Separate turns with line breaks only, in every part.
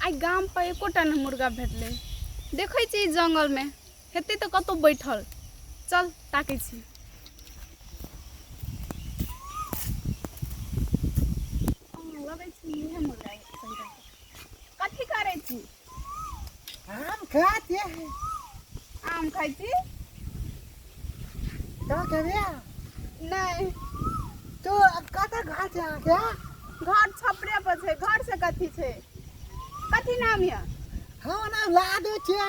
आई गाम पर एकोटा न मुर्गा भेटले। देखै छी जंगल में हेतै त कतौ बैठल। चल ताकै छी। लगै छी इहे मुर्गा पहिरा। कथी करै छी?
आम खाते
आम खाइ छी?
तो करे
नहीं।
तो कता घर से आ गया
घर छपरे पर छै। घर से कथी छै? कथी नाम य?
हाँ ना लादो छे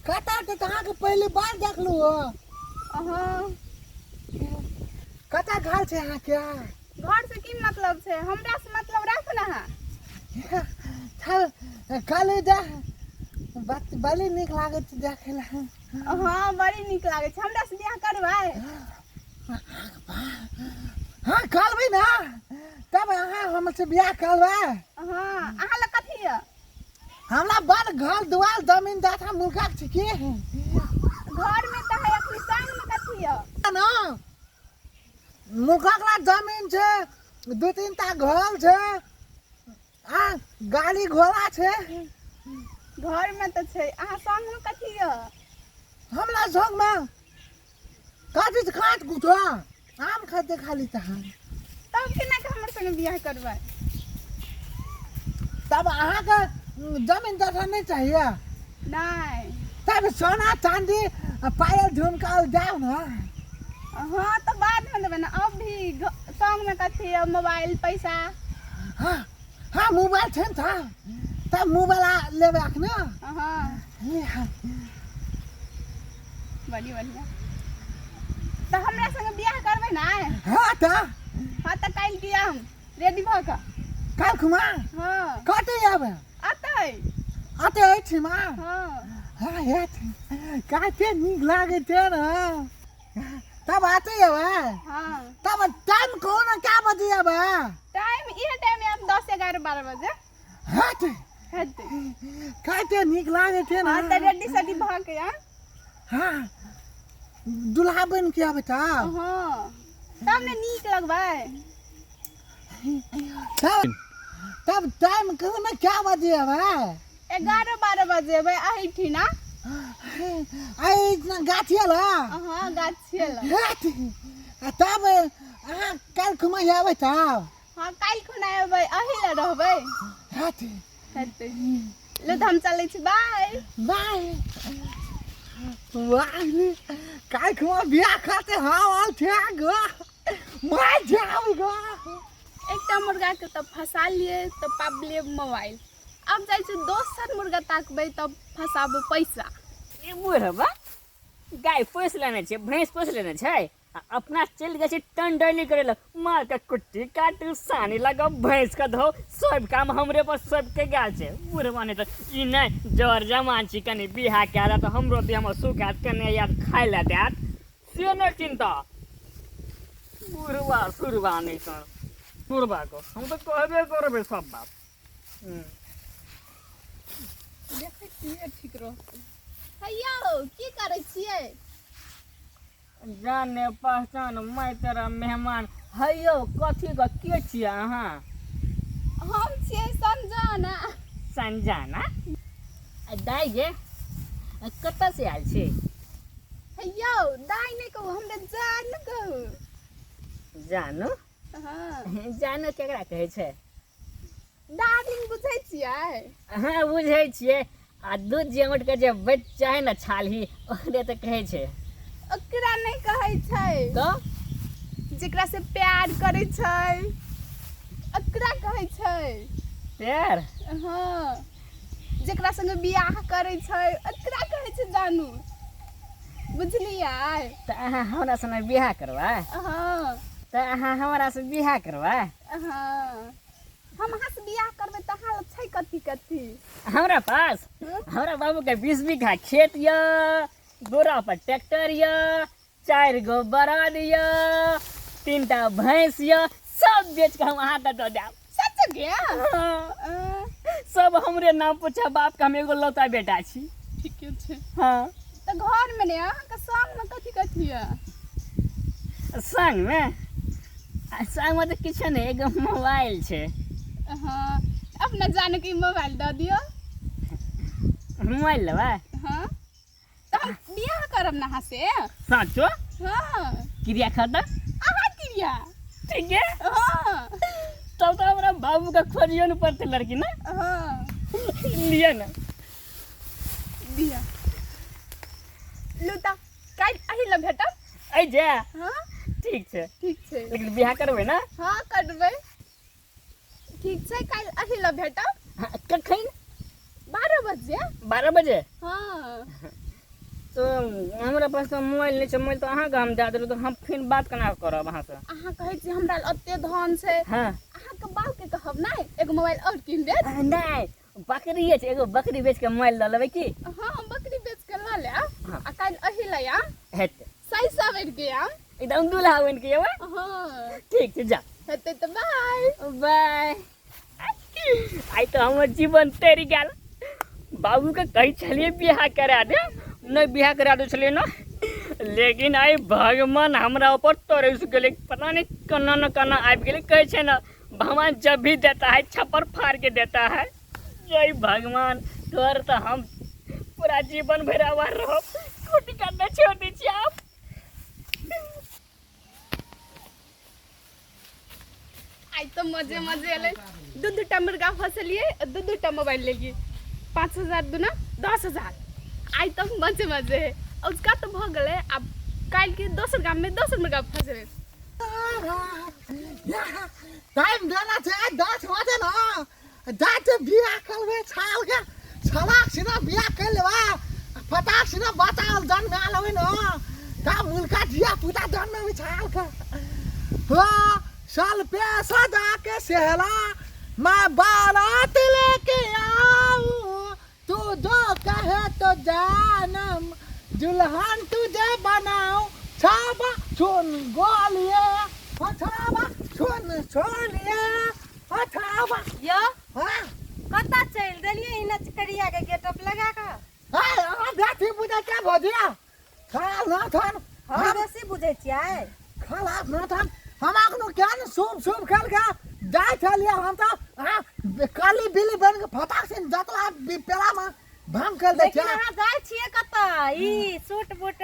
कता तो कहाँ के पहली बार देख लू
अहाँ
कता घर से आ क्या
घर से की मतलब छै? हमरा से मतलब राख ना है।
चल काले जा बात बड़ी निक लागे छै देखेला।
हाँ बड़ी निक लागे छै। हमरा से बियाह करबै?
हाँ करबै ना तब अहाँ हमसे बियाह करबै।
हाँ अहाँ ला कथी य?
हमरा बड़ घर दुआर जमीन दाथा मुर्गा छै की
घर में त है अपनी संग में कथी य?
ना मुर्गा का जमीन छै दो तीन ता घर छै आ गाड़ी घोड़ा छै।
घर में त छै। अहाँ संग में कथी य?
हमरा संग में कथी से खात गुठा आम खाते खाली तहाँ
तब केना के हमर संगे बियाह करबै?
तब अहाँ के जमीन दाथा नहीं चाहिए
नहीं।
तब सोना चांदी पायल झुमका जाओ ना।
हाँ तो बाद में देबै ना। अब भी संग में कथी य? मोबाइल पैसा?
हाँ हाँ मोबाइल छै था तब मोबाइल लेबे अखने
हाँ बड़ी बढ़िया। तो हमरा संगे बियाह करबै ना?
हाँ ता
हाँ तो काल की हम रेडी भ क।
काल खुमा
हाँ
कते आबे
अतै।
आते अछि मा
हाँ
हाँ हेत काते निक लागे छै ना तब आते आबे।
हाँ
तब टाइम कौन क्या बजे आबे?
टाइम इहे टाइम में हम 10 11 12 बजे
हट
हेतै।
काते निक लागे छै ना।
हाँ तो रेडी सेडी भ के आ।
हाँ दुल्हा बन के आबे ता
हाँ तब ने नीक लगबै।
तब टाइम कौन क्या बजे आबे?
11 12 बजे एबै अही ठिना।
आई इतना गाछिया ला
हाँ गाछ छियै ल।
हेत तब अहाँ काल खुमा आबे तब
हाँ काल खुना एबै अही ल रहबै।
हेत
हेतै ले तो हम चलै छी। बाय
बाय वाह काल खुमा बियाह खाते हाँ आल थे गो मार जाओ गो।
एकटा मुर्गा के तब फंसा लिए तो पाब लिए मोबाइल। अब जाइ छी दोसर मुर्गा ताकबै तब फंसाबो पैसा।
ए बुढ़बा गाय पोस लेने छै भैंस पोस लेने छै आ अपना चल गए छै टन डरनी करे ला मार के कुट्टी काटू सानी लगा भैंस का धो सब काम हमरे पर सब के गाल छै। बुढ़बा ने तो ई नहीं जर जमान छी कनी बिहा के आदा तो हमरो दे हम सुगात कने याद खाइ ला देत से न चिंता। बुढ़बा सुरबा नहीं कर बुढ़बा को हम तो कहबे करबे सब बात।
देखै छियै ठीक रहतै। हैयो की करै छियै?
जाने पहचान मैं तेरा मेहमान हैयो कथी का के छियै अहाँ?
हम छियै संजना।
संजना आ दाई गे कतऽ से आयल छी?
हैयो दाई नहीं कहू हमरा जान कहू।
जानू
हाँ
जानू केकरा कहै छै?
डार्लिंग बुझै छियै?
हाँ बुझै छियै आ दूध जेमट के जे बच्चा है ना छालही ओकरे तऽ कहै छै।
ओकरा नहीं कहै छै
तो
जेकरा से प्यार करै छै ओकरा कहै छै।
प्यार
हाँ जेकरा संगे बियाह करै छै ओकरा कहै छै जानू। बुझलियै?
तऽ अहाँ हमरा संगे बियाह करबै?
हाँ
तऽ अहाँ हमरा से बियाह करबै?
हाँ हम अहाँ से बियाह करबै तऽ अहाँ लग छै कथी कथी?
हमरा पास हमरा बाबू के 20 बीघा खेत य गोरा पर ट्रैक्टर य 4 गो बरद य 3 टा भैंस य सब बेच के हम अहाँ के दऽ देब।
सच क्या?
सब हमरे नाम पूछा बाप का हम एगो लौता बेटा छी।
ठीके छै।
हाँ
तो घर में ने अहाँ के संग में कथी कथी है?
संग में तो किछु नहीं एगो मोबाइल छै।
हाँ अपना जान के मोबाइल दे दियो।
मोबाइल लेबा
हाँ तो हम बियाह करब ना से।
साचो
हाँ
क्रिया खाता
आहा क्रिया।
ठीक है
हाँ
तब तो हमारा बाबू का खोजियो न पड़ते लड़की ना।
हाँ
लिया ना
दिया लुता काल अही ल भेटब।
ऐ जा
हाँ
ठीक छै
ठीक छै।
लेकिन बियाह करबै ना।
हाँ करबै ठीक छै काल अही ल भेटब।
हाँ, कखन
12 बजे।
12 बजे
हाँ
तो हमरा पास तो मोबाइल नहीं छै। मोबाइल तो अहाँ के हम दे देलहुँ तो हम फिर बात केना करब अहाँ से।
अहाँ कहै छी हमरा लग ओते धन छै।
हाँ
अहाँ के बाप के कहब ना एगो मोबाइल और कीन देत।
नहीं बकरी छै एगो बकरी बेच के मोबाइल ल लेबै की।
हाँ हम बकरी बेच के ला लेब।
हाँ।
आ काल अही ल आम
हेतै
सही सवेर के आम।
एकदम दूल्हा बन के एबै।
हाँ
ठीक छै जा
हेतै तो बाय
बाय। आई तो हमर जीवन तेरी गेल। बाबू के कही छलिए बियाह करा दे नहीं बियाह करा दे छलिए ना। लेकिन आई भगवान हमरा ऊपर तरस गेले पता नहीं कना न कना आबि गेले। कहे छै ना भगवान जब भी देता है छप्पर फाड़ के देता है। जय भगवान तोर तो हम पूरा जीवन भर आवार रहो कुटी करना छोड़ दीजिए आप।
आई तो मजे मजे एले। दू मुर्गा फसलिए दू मोबाइल लेलिए 5000 दुना 10000। आई तो मजे मजे है। उसका तो भ गए अब काल के दोसर गांव में दोसर मुर्गा फसले।
टाइम देना छै 10 बजे ना जाते बियाह करबे छाल के छलाक सिना बियाह कर लेबा फटाक सिना बचाल जन्म आलवे न ता मुलका दिया पुता जन्म में छाल के। हो साल पे सजा के सहला मैं बारात लेके आऊं तू जो कहे तो जानम दुल्हन तुझे बनाऊं छाबा सुन गोलिए छाबा सुन छोलिए छाबा
यो
हाँ
कता चल देलिए इ नचकरिया के गेटअप लगा के।
हां बेटी बुझे क्या भोजिया खाल ना थान
हम बेसी बुझै छियै।
खाला ना थान हम अखनो ज्ञान शुभ शुभ खेल के जाय छलिए हम तो हां काली बिल्ली बन के फटाक से जतला पेला में भंग कर दे
लेकिन अहाँ जाइ छियै कता ई सूट बूट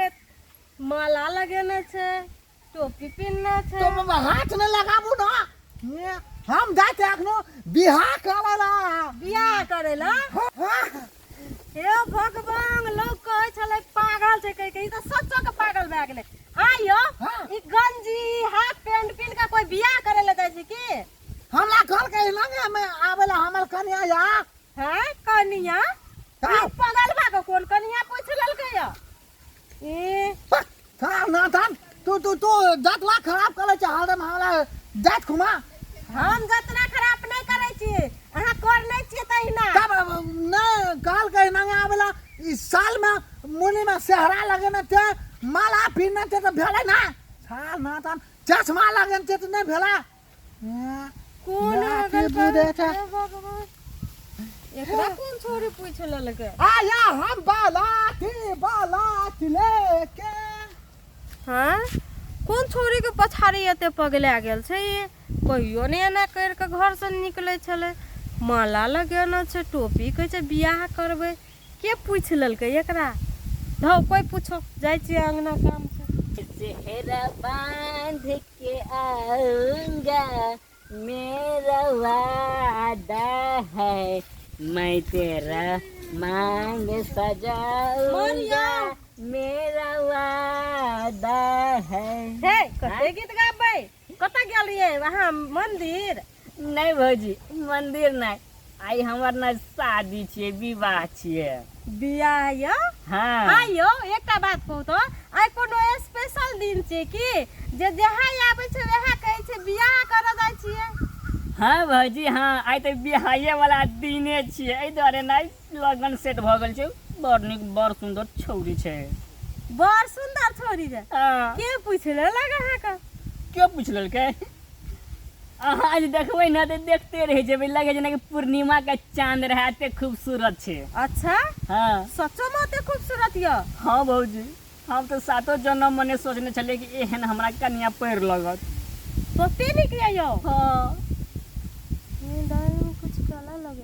माला लगेने छै टोपी पिन्हने छै।
तो बाबा हाथ न लगाबू ना ये, हम जाते अखनो बियाह करला
बियाह करे ला हे भगवान लोग कहै छलै पागल छै कह के ई त सच्चो के पागल भए गेलै। आयो
हाँ।
ई गंजी हाफ पैंट पिन्ह के कोई बियाह करे ला जाइ छै की।
हमरा घर के लगे में आवेला हमर कन्या या
हैं कनिया
हाँ।
ई पागल भए के कोन कनिया पूछ लेलकै या ए
था ना थान तू जतला खराब करे छ हरदम हमरा जात खुमा
हम जतना खराब नहीं करे छी अहाँ कर नहीं छी तहिना।
तब न काल के नंगा आवेला इस साल में मुनी में सेहरा लगे न ते माला पीने ते तो भेले ना साल ना थान चश्मा लगे ते तो नहीं भेला
कोन
लाठी बुझे छै।
हे भगवान एकरा कोन छोरी पूछ लेलकै।
आया हम बालाती लेके
हाँ कोन छोरी के पछाड़ी एते पगला गेल छै ये कहियो ने एना कर के घर से निकले छले माला लगेने छै टोपी कहै छै बियाह करबै के पूछ लेलकै एकरा। धौ कोई पूछो जाइ छी अंगना काम छै।
सेहरा बांध के आऊंगा मेरा वादा है मैं तेरा मांग सजाऊंगा मेरा वादा है।
हे कते गीत गाबै कतऽ गेल रहियै वहाँ मंदिर।
नहीं भौजी मंदिर नहीं आई हमर ना शादी छियै विवाह छियै।
बियाह या
हाँ
आयो एकटा बात कहू तो आइ कोनो स्पेशल दिन छै की जे जहाँ आबै छै वहाँ कहै छै बियाह करऽ जाइ छियै।
हाँ भौजी हाँ आई तो बिहाये वाला दिने छियै एहि दुआरे नहीं लगन सेट भऽ गेल छै। बड़ नीक बड़ सुंदर छौरी छै।
बड़ सुंदर छोरी छै
हाँ
के पूछ लेलक अहाँके।
क्यों पूछ ललकै अहाँ आज देखबै ना तो देखते रह जेबै लगे जेना कि पूर्णिमा का चांद रहे एते खूबसूरत छै।
अच्छा
हाँ
सचो में एते खूबसूरत य।
हाँ भौजी हम तो सातो जन्म मने सोचने छलिए कि एहन हमरा कन्या पैर लगत।
तो ते निकलियो
हाँ
दाल में कुछ काला लग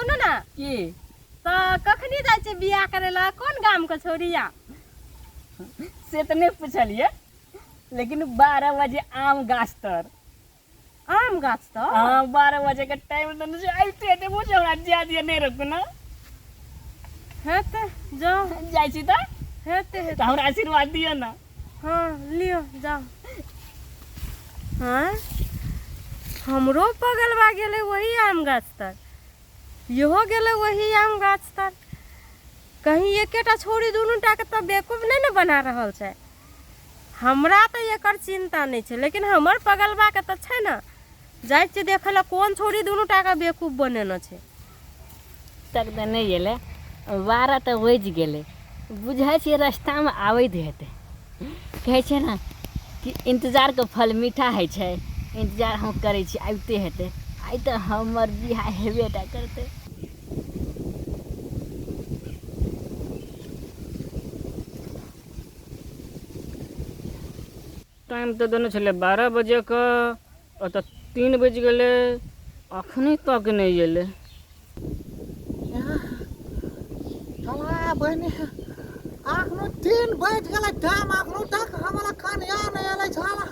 सुनू ना
की
तो कखनी जाइ छै बियाह करे ला कोन गाम के छोरिया
से तो नहीं पूछलिए, लेकिन 12 बजे आम गाछ तर।
आम गाछ तो
हाँ 12 बजे का टाइम तो मुझे आइते थे, मुझे हमरा जा दिया नहीं रुकू ना।
हेते जाओ
जाइ छी तो
हेते
तो हमरा आशीर्वाद दियो ना।
हाँ लियो जाओ। हाँ हमरो बगलवा गेले वही आम गाछ तर, इहो गेले वही आम गाछ तर। कहीं एकेटा छोरी दुनू टा के तो बेवकूफ नहीं न बना रहल छै। हमरा तो एकर चिंता नहीं छै, लेकिन हमर बगलवा के तो छै ना, जाइ छै देखे ला कोन छोरी दुनू टा के बेवकूफ बनेने छै।
तक तो नहीं गेले, 12 तो बज गेले, बुझाइ छै रास्ता में आबैत हेतै। कहै छै ना कि इंतजार के फल मीठा है छै, इंतजार हम करै छी आबिते हेतै। आइ तो हमर बियाह हेबे टा करतै। टाइम तो दोनों छले 12 बजे का, और तो 3 बज गए, अखनी तक नहीं गेले।
चला बहनी आखनो 3 बज गेलै टाइम, आखनो तक हमरा कन्या नहीं एलै छला।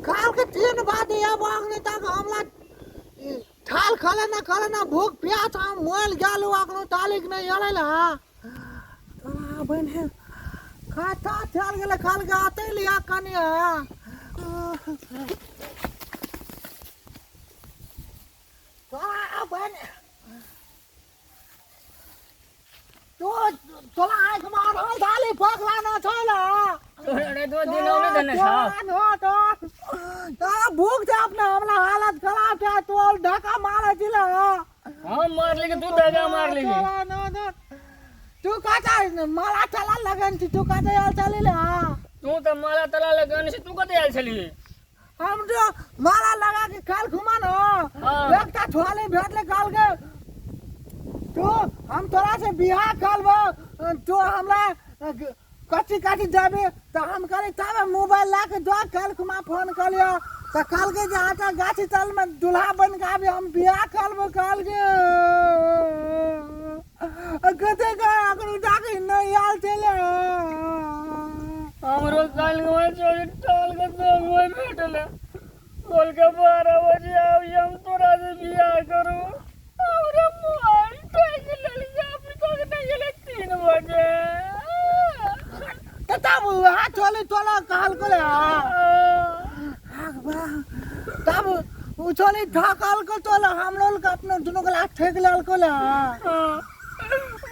काल के 3 बजे अब आखनो तक हमरा ठाल खले ना भूख प्यास हम मोल गेलू, आखनो तालिक नहीं एलै ला। चला बहनी खाता चल गेलै, खाल के आते लिया कन्या। चला बहनी तो तोला आँख मार हो डाली पकला ना छोला।
अरे 2 दिन और देने छ।
तो भूख से अपने हमला हालत खराब है, तो धक्का मारे दिला।
हां मार लेके तू धक्का मार लेके।
तू कहता माला चला लगन तू कहता यार चलेला।
तू तो माला तला लगन से तू कते आयल छली।
हम तो माला लगा के काल घुमा ना, एकटा छोले भेटले काल के। तो हम तोरा से बियाह करबो, तो हमरा कच्ची काटी जाबे, तो हम करे तब मोबाइल ला के दो काल कुमा फोन कर लियो, तो काल के जे आटा गाछी तल में दूल्हा बन के आबे हम बियाह करबो काल के। कते का अगर डाके नहीं आल चले
हमरो काल के चोरी टाल के तो मोय भेटले, बोल के 12 बजे आबी हम तोरा से बियाह करू। हमरा मोबाइल फेंक लेलिए, अपनी को नहीं गेले 3 बजे।
तब हाथ चले तोला काल को ले तब उछली ढाकल को तोला हम लोग के अपने दोनों के लाख ठेक लाल को ले।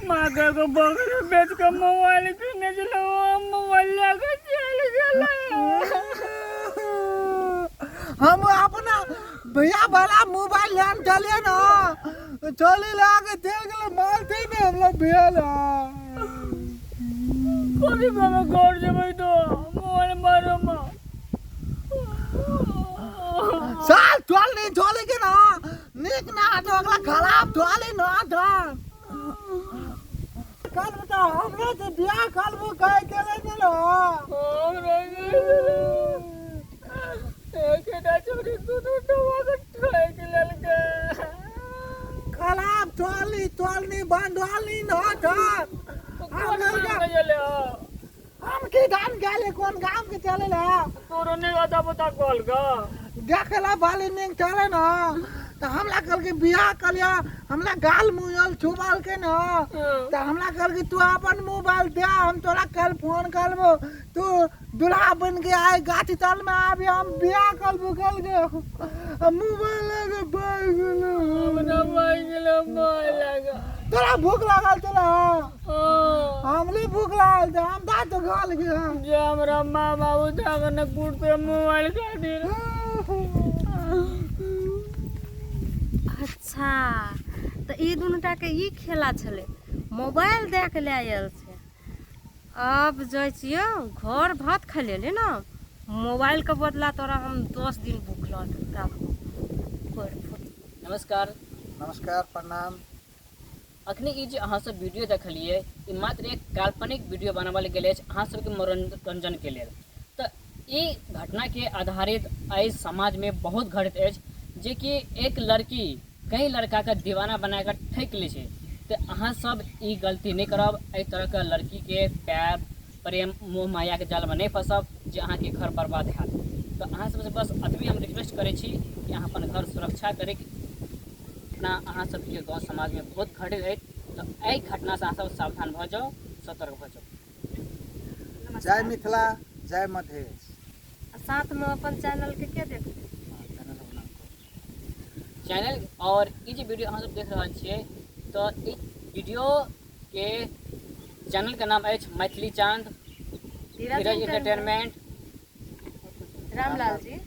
माँ को बकरी बेच के मोबाइल किने चलो, मोबाइल लेके चल गेले।
हम अपना भैया वाला मोबाइल लेन चले ना, चले लाके देख ले मारते ने हम लोग भैया ला।
कभी बाबा घर जबै तो मोबाइल मारो माँ।
साल चल नहीं चले के ना, निक ना तो अगला खराब चले ना था। कल बता हमरे से बियाह करबो कह के ले चलो।
हम रह गए एक ना छोरी तू तो ट्राई के ललका
खराब चली बंडवाली ना था। हम लोग हम की गान गेले कोन गांव के चले ला,
तोरो नहीं आता पता कॉल का
देखला वाली नहीं चले ना। तो हमला कल के बियाह कलिया, हमला गाल मुयल छुबाल के ना, तो हमला कल के तू अपन मोबाइल दे, हम तोरा कल फोन करबो, तू दूल्हा बन के आए गाछी तल में आबी हम बियाह करबो कल के। मोबाइल लगे बाई गेलो,
अपना भाई के लिए मार लगा।
तोरा भूख लागल तोरा? हमली भूख लागल त हम दा तो गाल के
जे हमरा माँ बाबू था ने कूट पे मोबाइल खातिर।
अच्छा तो ई दुनूटा के ई खेला छले, मोबाइल दे के ले आयल छै। अब जाइ छियो घर भात खा लेले ना, मोबाइल के बदला तोरा हम 10 दिन भूखल तब।
नमस्कार
नमस्कार प्रणाम।
अखनी ई जे अहाँ सब वीडियो देखलिए ई मात्र एक काल्पनिक वीडियो बनाबल गेल अछि अहाँ सबके मनोरंजन के लेल। तो ई घटना के आधारित आइ समाज में बहुत घटित अछि जे कि एक लड़की कई लड़का के दीवाना बना कर ठक ले छै। तो अहाँ सब ई गलती नहीं करब, एहि तरह के लड़की के प्यार प्रेम मोह माया के जाल में नहीं फंसब जे अहाँ के घर बर्बाद हैत। तो अहाँ सबसे बस अतबी हम रिक्वेस्ट करै छी कि अहाँ अपन घर सुरक्षा करे अपना अहाँ सबके गाँव समाज में बहुत घटै अछि। तो एहि घटना से अहाँ सब सावधान भऽ जाउ, सतर्क भऽ जाउ।
जय मिथिला, जय मधेश।
साथ में अपन चैनल के क्या देखते
चैनल और ई जे वीडियो अहाँ सब देख रहल छियै, तो ई वीडियो के चैनल के नाम अछि मैथिली चांद, धीरज एंटरटेनमेंट,
रामलाल जी।